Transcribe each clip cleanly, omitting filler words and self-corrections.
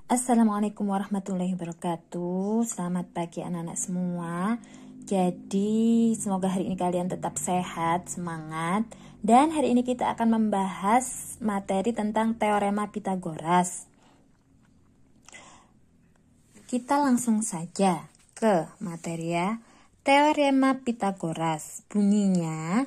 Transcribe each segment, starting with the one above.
Assalamualaikum warahmatullahi wabarakatuh. Selamat pagi anak-anak semua. Jadi semoga hari ini kalian tetap sehat, semangat. Dan hari ini kita akan membahas materi tentang teorema Pitagoras. Kita langsung saja ke materi ya. Teorema Pitagoras bunyinya,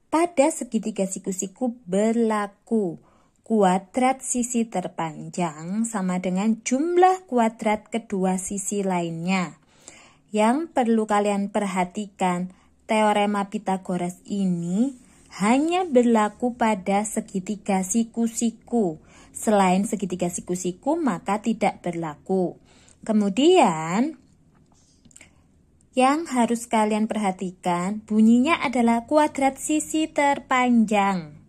pada segitiga siku-siku berlaku kuadrat sisi terpanjang sama dengan jumlah kuadrat kedua sisi lainnya. Yang perlu kalian perhatikan, teorema Pitagoras ini hanya berlaku pada segitiga siku-siku. Selain segitiga siku-siku maka tidak berlaku. Kemudian yang harus kalian perhatikan bunyinya adalah kuadrat sisi terpanjang.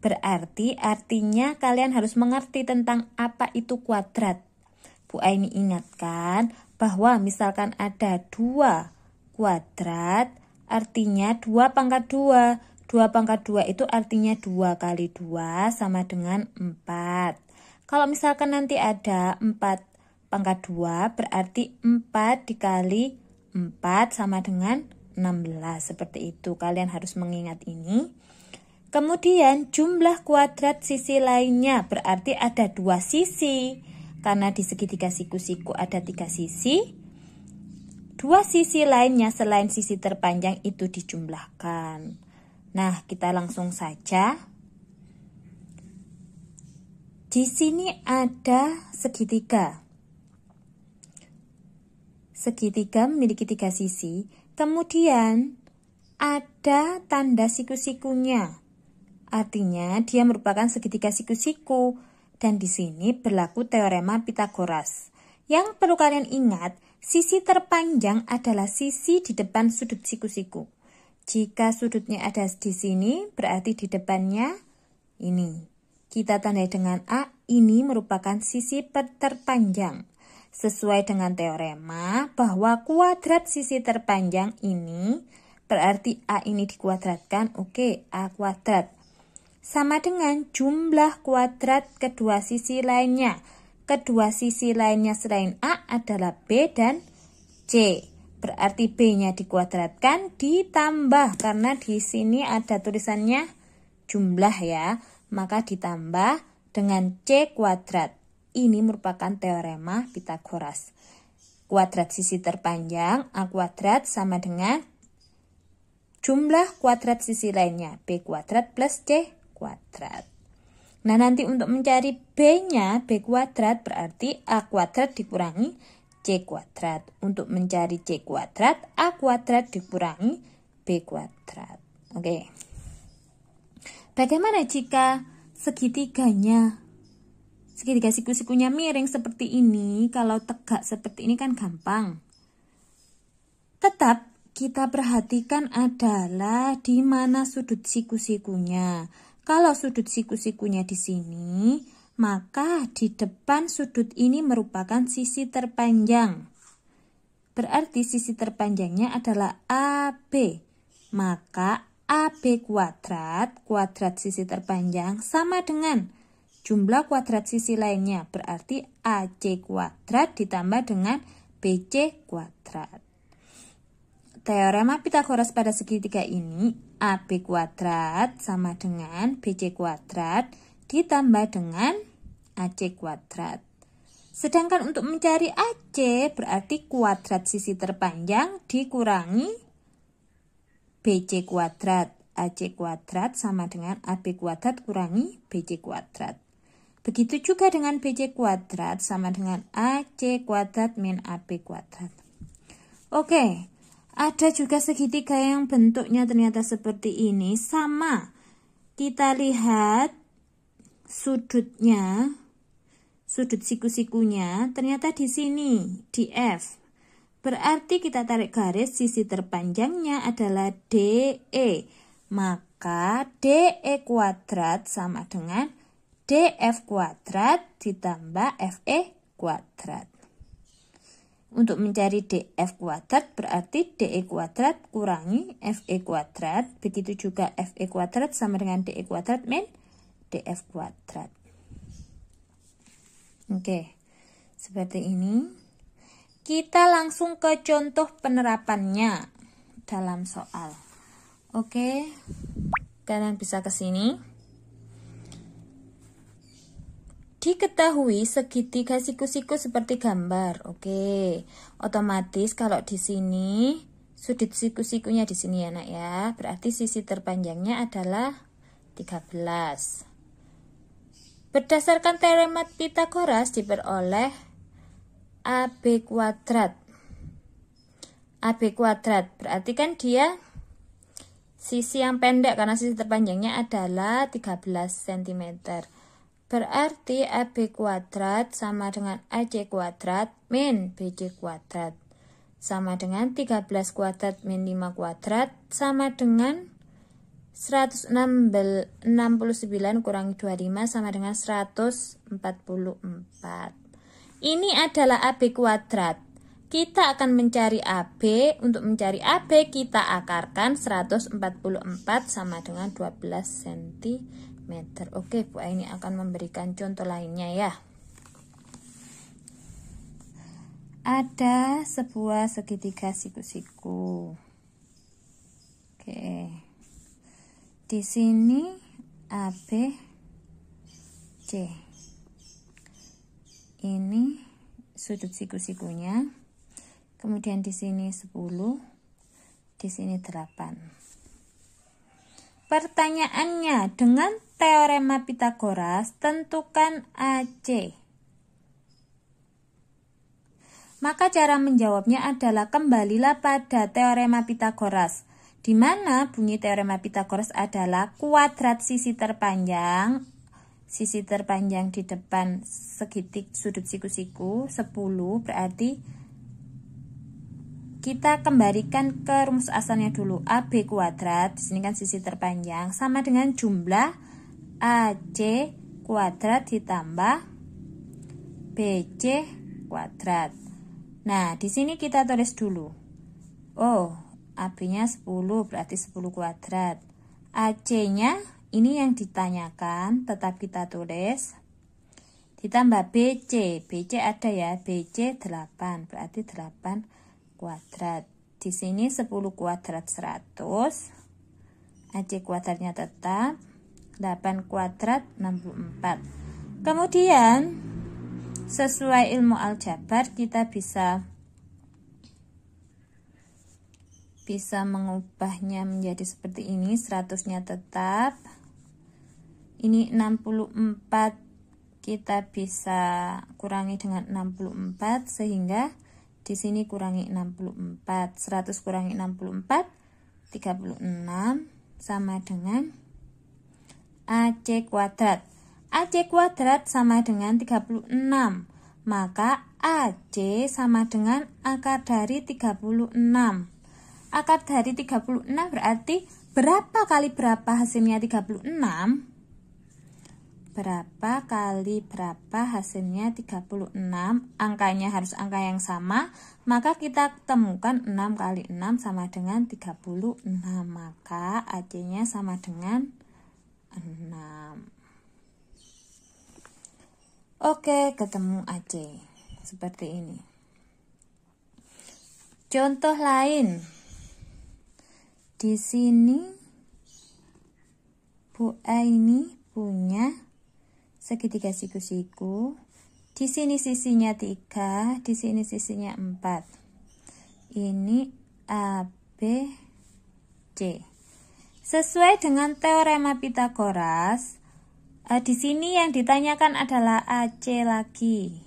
Berarti artinya kalian harus mengerti tentang apa itu kuadrat. Bu Aini ingatkan bahwa misalkan ada 2 kuadrat, artinya 2 pangkat 2. 2 pangkat 2 itu artinya 2 kali 2 sama dengan 4. Kalau misalkan nanti ada 4 pangkat 2, berarti 4 dikali 4 sama dengan 16. Seperti itu, kalian harus mengingat ini. Kemudian jumlah kuadrat sisi lainnya berarti ada 2 sisi. Karena di segitiga siku-siku ada 3 sisi. 2 sisi lainnya selain sisi terpanjang itu dijumlahkan. Nah, kita langsung saja. Di sini ada segitiga. Segitiga memiliki 3 sisi. Kemudian ada tanda siku-sikunya. Artinya dia merupakan segitiga siku-siku dan di sini berlaku teorema Pitagoras. Yang perlu kalian ingat, sisi terpanjang adalah sisi di depan sudut siku-siku. Jika sudutnya ada di sini, berarti di depannya ini. Kita tandai dengan A, ini merupakan sisi terpanjang. Sesuai dengan teorema bahwa kuadrat sisi terpanjang ini berarti A ini dikuadratkan, oke, A kuadrat. Sama dengan jumlah kuadrat kedua sisi lainnya. Kedua sisi lainnya selain A adalah B dan C. Berarti B-nya dikuadratkan ditambah, karena di sini ada tulisannya jumlah ya. Maka ditambah dengan C kuadrat. Ini merupakan teorema Pitagoras. Kuadrat sisi terpanjang A kuadrat sama dengan jumlah kuadrat sisi lainnya B kuadrat plus C kuadrat. Nah, nanti untuk mencari B-nya, B kuadrat berarti A kuadrat dikurangi C kuadrat. Untuk mencari C kuadrat, A kuadrat dikurangi B kuadrat. Oke. Bagaimana jika segitiga siku-sikunya miring seperti ini? Kalau tegak seperti ini kan gampang. Tetap kita perhatikan adalah di mana sudut siku-sikunya. Kalau sudut siku-sikunya di sini, maka di depan sudut ini merupakan sisi terpanjang. Berarti sisi terpanjangnya adalah AB. Maka AB kuadrat, kuadrat sisi terpanjang sama dengan jumlah kuadrat sisi lainnya. Berarti AC kuadrat ditambah dengan BC kuadrat. Teorema Pitagoras pada segitiga ini, AB kuadrat sama dengan BC kuadrat ditambah dengan AC kuadrat. Sedangkan untuk mencari AC berarti kuadrat sisi terpanjang dikurangi BC kuadrat. AC kuadrat sama dengan AB kuadrat kurangi BC kuadrat. Begitu juga dengan BC kuadrat sama dengan AC kuadrat min AB kuadrat. Oke. Ada juga segitiga yang bentuknya ternyata seperti ini, sama. Kita lihat sudutnya, sudut siku-sikunya ternyata di sini, di F. Berarti kita tarik garis, sisi terpanjangnya adalah DE. Maka DE kuadrat sama dengan DF kuadrat ditambah FE kuadrat. Untuk mencari DF kuadrat berarti DE kuadrat kurangi FE kuadrat. Begitu juga FE kuadrat sama dengan DE kuadrat min DF kuadrat. Oke, seperti ini. Kita langsung ke contoh penerapannya dalam soal. Oke, kalian bisa ke sini. Diketahui segitiga siku-siku seperti gambar. Oke, otomatis kalau di sini sudut siku-sikunya di sini ya nak ya. Berarti sisi terpanjangnya adalah 13. Berdasarkan teorema Pythagoras diperoleh AB kuadrat. AB kuadrat berarti kan dia sisi yang pendek karena sisi terpanjangnya adalah 13 cm. Berarti AB kuadrat sama dengan AC kuadrat min BC kuadrat. Sama dengan 13 kuadrat min 5 kuadrat sama dengan 169 kurangi 25 sama dengan 144. Ini adalah AB kuadrat. Kita akan mencari AB. Untuk mencari AB kita akarkan 144 sama dengan 12 cm. Oke, Bu Aini akan memberikan contoh lainnya ya. Ada sebuah segitiga siku-siku. Oke. Di sini AB C. Ini sudut siku-sikunya. Kemudian di sini 10, di sini 8. Pertanyaannya, dengan teorema Pythagoras tentukan AC. Maka cara menjawabnya adalah kembalilah pada teorema Pythagoras, di mana bunyi teorema Pythagoras adalah kuadrat sisi terpanjang di depan segitik sudut siku-siku 10, berarti kita kembalikan ke rumus asalnya dulu. AB kuadrat, di sini kan sisi terpanjang, sama dengan jumlah AC kuadrat ditambah BC kuadrat. Nah, di sini kita tulis dulu. Oh, AB-nya 10, berarti 10 kuadrat. AC-nya, ini yang ditanyakan, tetap kita tulis. Ditambah BC. BC ada ya, BC 8, berarti 8 kuadrat. Di sini 10 kuadrat 100. AC kuadratnya tetap 8 kuadrat 64. Kemudian sesuai ilmu aljabar kita bisa mengubahnya menjadi seperti ini. 100-nya tetap. Ini 64 kita bisa kurangi dengan 64 sehingga di sini kurangi 64. 100 kurangi 64 36 sama dengan AC kuadrat. AC kuadrat sama dengan 36. Maka AC sama dengan akar dari 36. Akar dari 36 berarti berapa kali berapa hasilnya 36? Berapa kali berapa hasilnya 36? Angkanya harus angka yang sama. Maka kita temukan 6 kali 6 sama dengan 36. Maka AC-nya sama dengan 6. Oke, ketemu AC. Seperti ini. Contoh lain. Di sini Bu Aini punya segitiga siku-siku. Di sini sisinya 3, di sini sisinya 4. Ini ABC. Sesuai dengan teorema Pythagoras, di sini yang ditanyakan adalah AC lagi.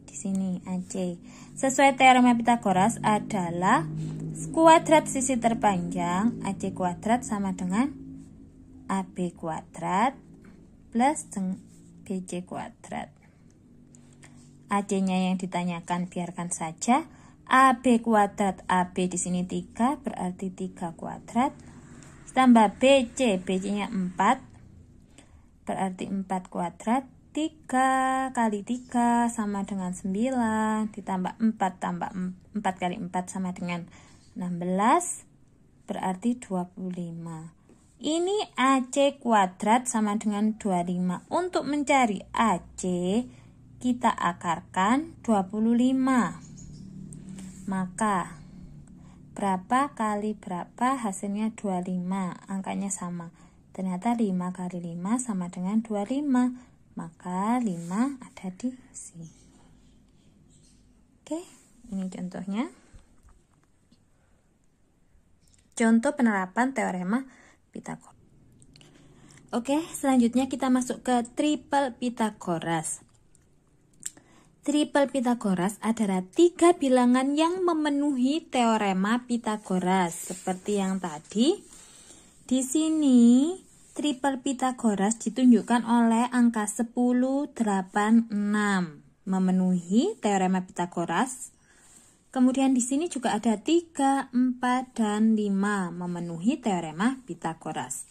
Di sini AC. Sesuai teorema Pythagoras adalah kuadrat sisi terpanjang AC kuadrat sama dengan AB kuadrat plus BC kuadrat. AC-nya yang ditanyakan biarkan saja. AB kuadrat, AB di sini 3 berarti 3 kuadrat. Tambah BC, BC-nya 4 berarti 4 kuadrat. 3 kali 3 sama dengan 9 ditambah 4 tambah 4 kali 4 sama dengan 16 berarti 25. Ini AC kuadrat sama dengan 25. Untuk mencari AC kita akarkan 25. Maka berapa kali berapa? Hasilnya 25. Angkanya sama. Ternyata 5 kali 5 sama dengan 25. Maka 5 ada di sini. Oke, ini contohnya. Contoh penerapan teorema Pythagoras. Oke, selanjutnya kita masuk ke triple Pythagoras. Triple Pythagoras adalah 3 bilangan yang memenuhi teorema Pythagoras. Seperti yang tadi, di sini triple Pythagoras ditunjukkan oleh angka 10, 8, 6. Memenuhi teorema Pythagoras. Kemudian di sini juga ada 3, 4, dan 5 memenuhi teorema Pythagoras.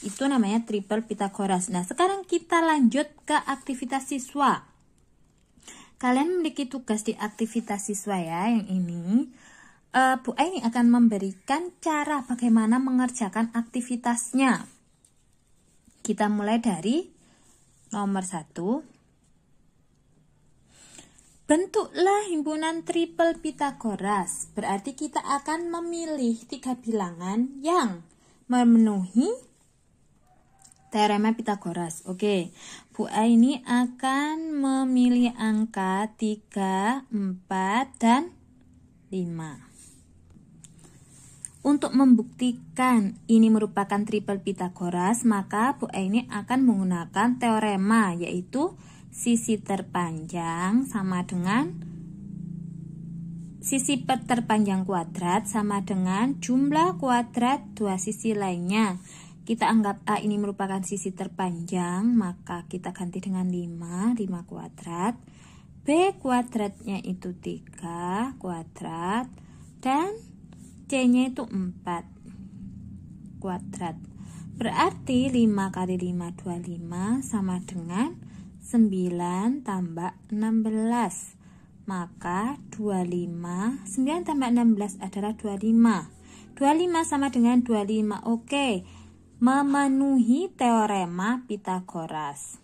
Itu namanya triple Pythagoras. Nah, sekarang kita lanjut ke aktivitas siswa. Kalian memiliki tugas di aktivitas siswa ya, yang ini. Bu Aini akan memberikan cara bagaimana mengerjakan aktivitasnya. Kita mulai dari nomor 1. Bentuklah himpunan triple Pythagoras. Berarti kita akan memilih 3 bilangan yang memenuhi teorema Pythagoras. Oke, Bu Aini akan memilih angka 3, 4, dan 5. Untuk membuktikan ini merupakan triple Pythagoras, maka Bu Aini akan menggunakan teorema, yaitu sisi terpanjang sama dengan sisi terpanjang kuadrat sama dengan jumlah kuadrat 2 sisi lainnya. Kita anggap A ini merupakan sisi terpanjang, maka kita ganti dengan 5 kuadrat. B kuadratnya itu 3 kuadrat. Dan C-nya itu 4 kuadrat. Berarti 5 kali 5, 25 sama dengan 9 tambah 16. Maka 25, 9 tambah 16 adalah 25. 25 sama dengan 25. Oke. Memenuhi teorema Pythagoras.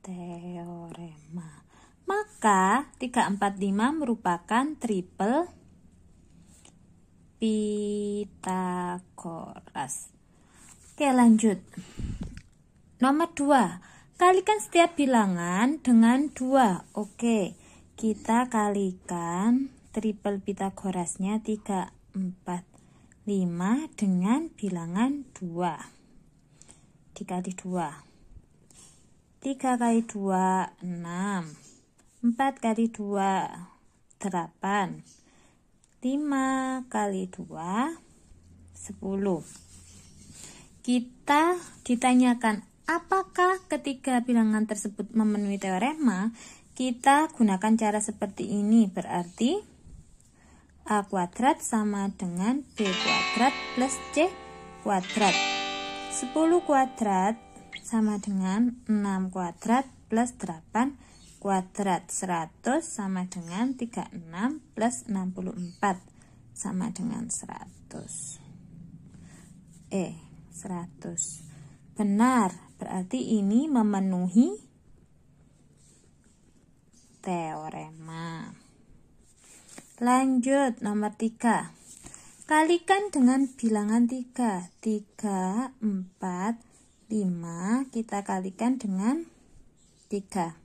Teorema. Maka 3, 4, 5 merupakan triple Pythagoras. Oke, lanjut. Nomor 2. Kalikan setiap bilangan dengan 2. Oke, kita kalikan triple Pythagorasnya 3, 4, 5 dengan bilangan 2. Dikali 2. 3 kali 2, 6. 4 kali 2, 8. 5 kali 2, 10. Kita ditanyakan apakah ketiga bilangan tersebut memenuhi teorema. Kita gunakan cara seperti ini. Berarti A kuadrat sama dengan B kuadrat plus C kuadrat. 10 kuadrat sama dengan 6 kuadrat plus 8 kuadrat. 100 sama dengan 36 plus 64 sama dengan 100. 100. Benar, berarti ini memenuhi teorema. Lanjut, nomor 3. Kalikan dengan bilangan 3. 3, 4, 5. Kita kalikan dengan 3.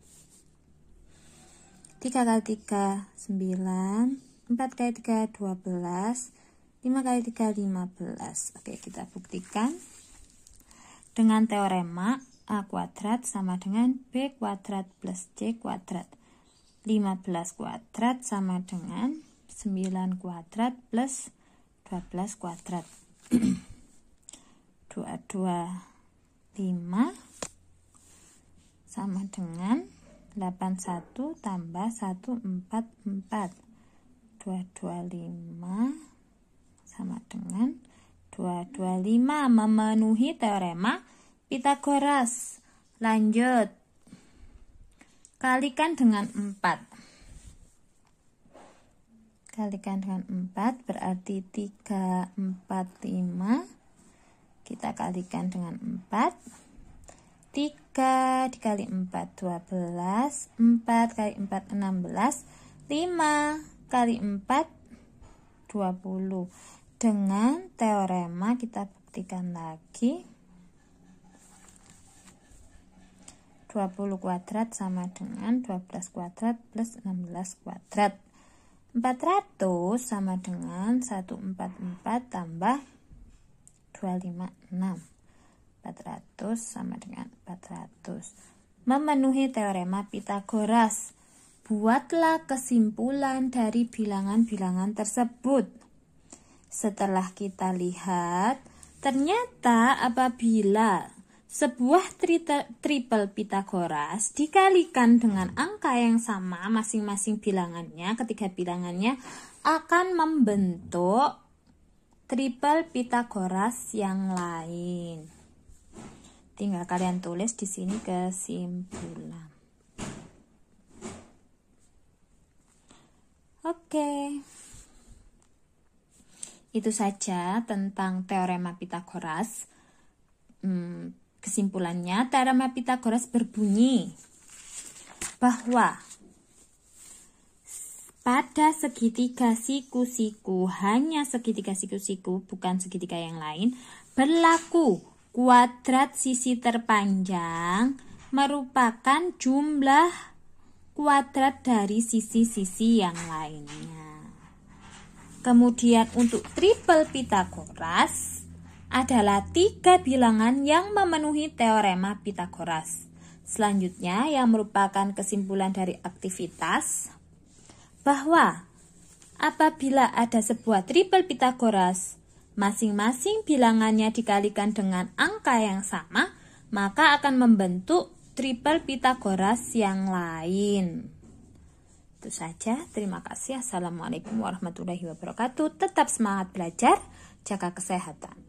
3 kali 3, 9. 4 kali 3, 12. 5 kali 3, 15. Oke, kita buktikan. Dengan teorema A kuadrat sama dengan B kuadrat plus C kuadrat. 15 kuadrat sama dengan 9 kuadrat plus 12 kuadrat. 2, 2, 5 sama dengan 81 tambah 1, 4, 4. 2, 2, 5 sama dengan 2, 2, 5 memenuhi teorema Pythagoras. Lanjut. Kalikan dengan 4. Kalikan dengan 4 berarti 3, 4, 5. Kita kalikan dengan 4. 3 dikali 4 12, 4 kali 4 16, 5 kali 4 20. Dengan teorema kita buktikan lagi. 20 kuadrat sama dengan 12 kuadrat plus 16 kuadrat. 400 sama dengan 144 tambah 256. 400 sama dengan 400. Memenuhi teorema Pythagoras. Buatlah kesimpulan dari bilangan-bilangan tersebut. Setelah kita lihat, ternyata apabila sebuah triple Pythagoras dikalikan dengan angka yang sama masing-masing bilangannya, ketiga bilangannya akan membentuk triple Pythagoras yang lain. Tinggal kalian tulis di sini kesimpulan. Oke. Itu saja tentang teorema Pythagoras. Kesimpulannya, teorema Pythagoras berbunyi bahwa pada segitiga siku-siku, hanya segitiga siku-siku, bukan segitiga yang lain, berlaku kuadrat sisi terpanjang merupakan jumlah kuadrat dari sisi-sisi yang lainnya. Kemudian untuk triple Pythagoras adalah 3 bilangan yang memenuhi teorema Pythagoras. Selanjutnya yang merupakan kesimpulan dari aktivitas bahwa apabila ada sebuah triple Pythagoras, masing-masing bilangannya dikalikan dengan angka yang sama, maka akan membentuk triple Pythagoras yang lain. Itu saja. Terima kasih. Assalamualaikum warahmatullahi wabarakatuh. Tetap semangat belajar, jaga kesehatan.